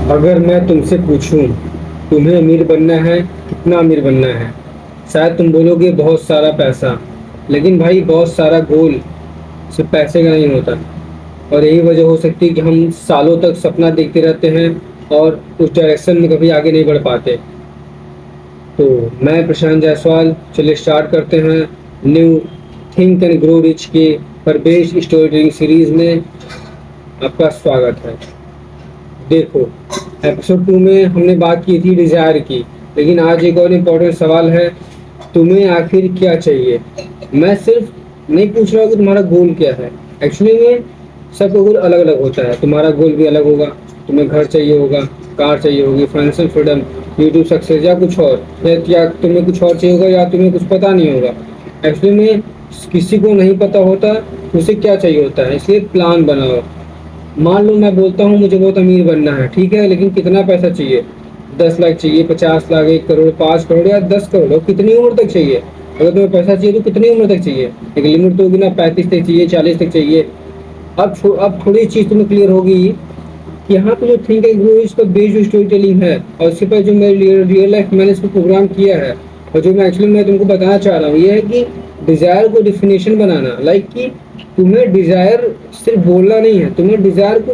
अगर मैं तुमसे पूछूं तुम्हें अमीर बनना है, कितना अमीर बनना है, शायद तुम बोलोगे बहुत सारा पैसा। लेकिन भाई बहुत सारा गोल सिर्फ पैसे का नहीं होता। और यही वजह हो सकती है कि हम सालों तक सपना देखते रहते हैं और उस डायरेक्शन में कभी आगे नहीं बढ़ पाते। तो मैं प्रशांत जायसवाल, चलिए स्टार्ट करते हैं new think and grow rich के परवेश स्टोरी टेलिंग सीरीज में। आपका स्वागत है। देखो, एपिसोड 2 में हमने बात की थी डिज़ायर की, लेकिन आज एक और इम्पोर्टेंट सवाल है, तुम्हें आखिर क्या चाहिए। मैं सिर्फ नहीं पूछ रहा हूँ कि तुम्हारा गोल क्या है। एक्चुअली में सबका गोल अलग अलग होता है, तुम्हारा गोल भी अलग होगा। तुम्हें घर चाहिए होगा, कार चाहिए होगी, फाइनेंशियल फ्रीडम, यूट्यूब सक्सेस या कुछ और, या तुम्हें कुछ और चाहिए होगा, या तुम्हें कुछ पता नहीं होगा। एक्चुअली में किसी को नहीं पता होता उसे क्या चाहिए होता है, इसलिए प्लान बनाओ। मान लो मैं बोलता हूँ मुझे बहुत अमीर बनना है, ठीक है, लेकिन कितना पैसा चाहिए। 10 लाख चाहिए, 50 लाख, 1 करोड़, 5 करोड़ या 10 करोड़, और कितनी उम्र तक चाहिए। अगर तुम्हें पैसा चाहिए तो कितनी उम्र तक चाहिए। एक लिमिट तो होगी ना, 35 तक चाहिए, 40 तक चाहिए। अब थोड़ी चीज़ तुम्हें क्लियर होगी कि यहाँ पे जो थिंक एंड ग्रो इसका बेस्ड जो स्टोरी टेलिंग है, और इसके पर जो मेरे रियल लाइफ मैंने इसको प्रोग्राम किया है, और जो मैं एक्चुअली मैं तुमको बताना चाह रहा हूँ ये है कि डिज़ायर को डिफिनेशन बनाना। लाइक कि तुम्हें डिज़ायर सिर्फ बोलना नहीं है, तुम्हें डिज़ायर को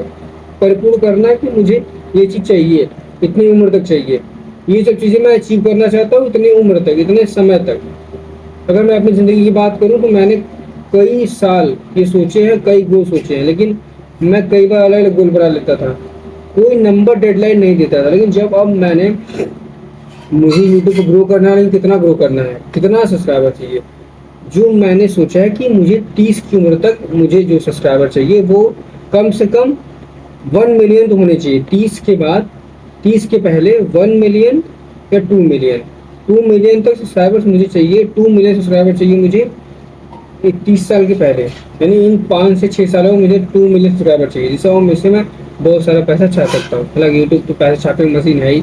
परिपूर्ण करना है कि मुझे ये चीज़ चाहिए, इतनी उम्र तक चाहिए, ये सब चीज़ें मैं अचीव करना चाहता हूँ इतनी उम्र तक, इतने समय तक। अगर मैं अपनी ज़िंदगी की बात करूँ तो मैंने कई साल ये सोचे हैं, कई गोल सोचे हैं, लेकिन मैं कई बार अलग अलग गोल बना लेता था। कोई नंबर डेडलाइन नहीं देता था। लेकिन जब अब मैंने मुझे यूट्यूब को ग्रो करना है, लेकिन कितना ग्रो करना है, कितना सब्सक्राइबर चाहिए, जो मैंने सोचा है कि मुझे 30 की उम्र तक मुझे जो सब्सक्राइबर चाहिए वो कम से कम 1 मिलियन तो होने चाहिए। 30 के बाद, 30 के पहले 1 मिलियन या 2 मिलियन, 2 मिलियन तक सब्सक्राइबर्स मुझे चाहिए। 2 मिलियन सब्सक्राइबर चाहिए मुझे 30 साल के पहले, यानी इन 5 से 6 सालों में मुझे 2 मिलियन सब्सक्राइबर चाहिए, जिससे उससे मैं बहुत सारा पैसा छाप सकता हूँ। हालांकि यूट्यूब तो पैसा छापने की मशीन है ही।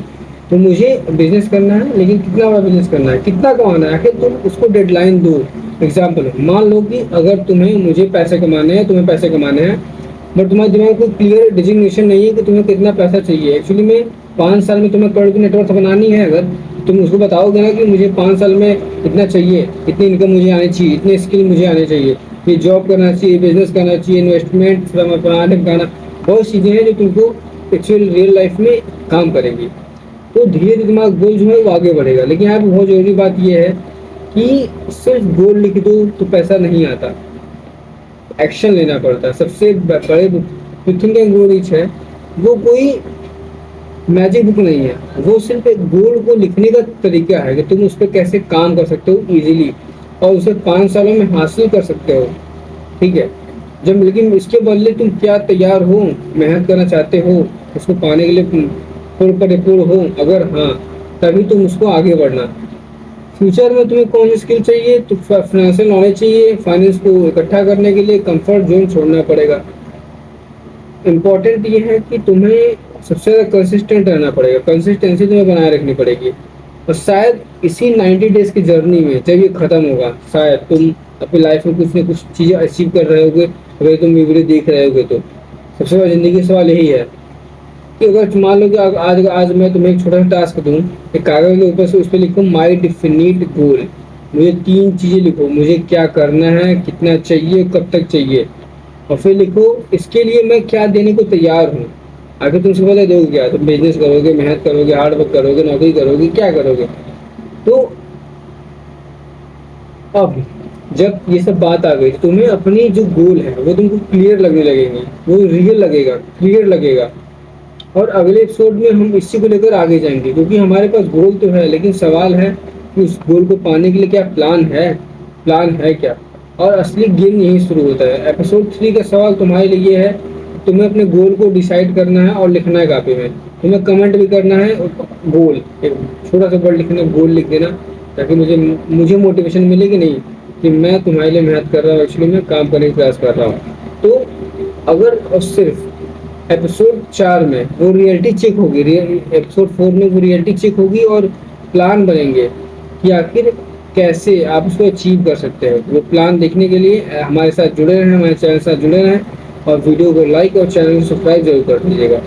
तो मुझे बिजनेस करना है, लेकिन कितना बड़ा बिजनेस करना है, कितना कमाना है, आखिर तुम उसको डेडलाइन दो। एग्जाम्पल मान लो कि अगर तुम्हें मुझे पैसे कमाने हैं, तुम्हें पैसे कमाने हैं, बट तुम्हारे दिमाग में कोई क्लियर डिजिग्नेशन नहीं है कि तुम्हें कितना पैसा चाहिए। एक्चुअली में 5 साल में तुम्हें करोड़ की नेटवर्क बनानी है, अगर तुम उसको बताओगे ना कि मुझे 5 साल में इतना चाहिए, इतनी इनकम मुझे आनी चाहिए, इतने स्किल मुझे आने चाहिए, ये जॉब करना चाहिए, बिजनेस करना चाहिए, इन्वेस्टमेंट बनाने बनाना, बहुत चीज़ें हैं जो तुमको एक्चुअल रियल लाइफ में काम करेंगी। तो धीरे धीरे दिमाग गोल जो है वो आगे बढ़ेगा। लेकिन यहाँ पे बहुत जरूरी बात यह है कि सिर्फ गोल लिख दो तो पैसा नहीं आता, एक्शन लेना पड़ता है। सबसे बड़े थिंक एंड ग्रो रिच है वो कोई मैजिक बुक नहीं है, वो सिर्फ एक गोल को लिखने का तरीका है कि तुम उस पर कैसे काम कर सकते हो इजीली, और उसे 5 सालों में हासिल कर सकते हो। ठीक है, जब लेकिन इसके बदले तुम क्या तैयार हो, मेहनत करना चाहते हो, उसको पाने के लिए फुल परिपूर्ण हो, अगर हाँ, तभी तुम उसको आगे बढ़ना। फ्यूचर में तुम्हें कौन सी स्किल चाहिए, तो फाइनेंशियल नॉलेज चाहिए। फाइनेंस को इकट्ठा करने के लिए कंफर्ट जोन छोड़ना पड़ेगा। इम्पोर्टेंट ये है कि तुम्हें सबसे ज़्यादा कंसिस्टेंट रहना पड़ेगा, कंसिस्टेंसी तुम्हें बनाए रखनी पड़ेगी। और शायद इसी 90 डेज की जर्नी में जब ये ख़त्म होगा, शायद तुम अपनी लाइफ में कुछ न कुछ चीज़ें अचीव कर रहे होगे। अगर तुम ये वीडियो देख रहे होगे तो सबसे बड़ा ज़िंदगी का सवाल यही है कि अगर मान लो कि आज आज मैं तुम्हें एक छोटा सा टास्क दूँ, एक कागज़ के ऊपर से उस पर लिखो माई डिफिनिट गोल। मुझे 3 चीज़ें लिखो, मुझे क्या करना है, कितना चाहिए, कब तक चाहिए, और फिर लिखो इसके लिए मैं क्या देने को तैयार हूँ। आगे तुम सबसे दोगे क्या, तुम बिजनेस करोगे, मेहनत करोगे, हार्ड वर्क करोगे, नौकरी करोगे, क्या करोगे। तो अब जब ये सब बात आ गई, तुम्हें अपनी जो गोल है वो तुमको क्लियर लगने लगेंगी, वो रियल लगेगा, क्लियर लगेगा। और अगले एपिसोड में हम इसी को लेकर आगे जाएंगे, क्योंकि हमारे पास गोल तो है, लेकिन सवाल है कि उस गोल को पाने के लिए क्या प्लान है, प्लान है क्या। और असली गेम यहीं शुरू होता है। एपिसोड 3 का सवाल तुम्हारे लिए है, तुम्हें अपने गोल को डिसाइड करना है और लिखना है कापी में। तुम्हें कमेंट भी करना है, गोल एक छोटा सा वर्ड लिखना, गोल लिख देना, ताकि मुझे मुझे मोटिवेशन मिले कि नहीं कि मैं तुम्हारे लिए मेहनत कर रहा हूँ, एक्चुअली मैं काम करने का प्रयास कर रहा हूँ। तो अगर और सिर्फ एपिसोड 4 में वो रियलिटी चेक होगी, एपिसोड 4 में वो रियलिटी चेक होगी और प्लान बनेंगे कि आखिर कैसे आप उसको अचीव कर सकते हैं। वो प्लान देखने के लिए हमारे साथ जुड़े रहें, हमारे चैनल के साथ जुड़े रहें, और वीडियो को लाइक और चैनल को सब्सक्राइब जरूर कर दीजिएगा।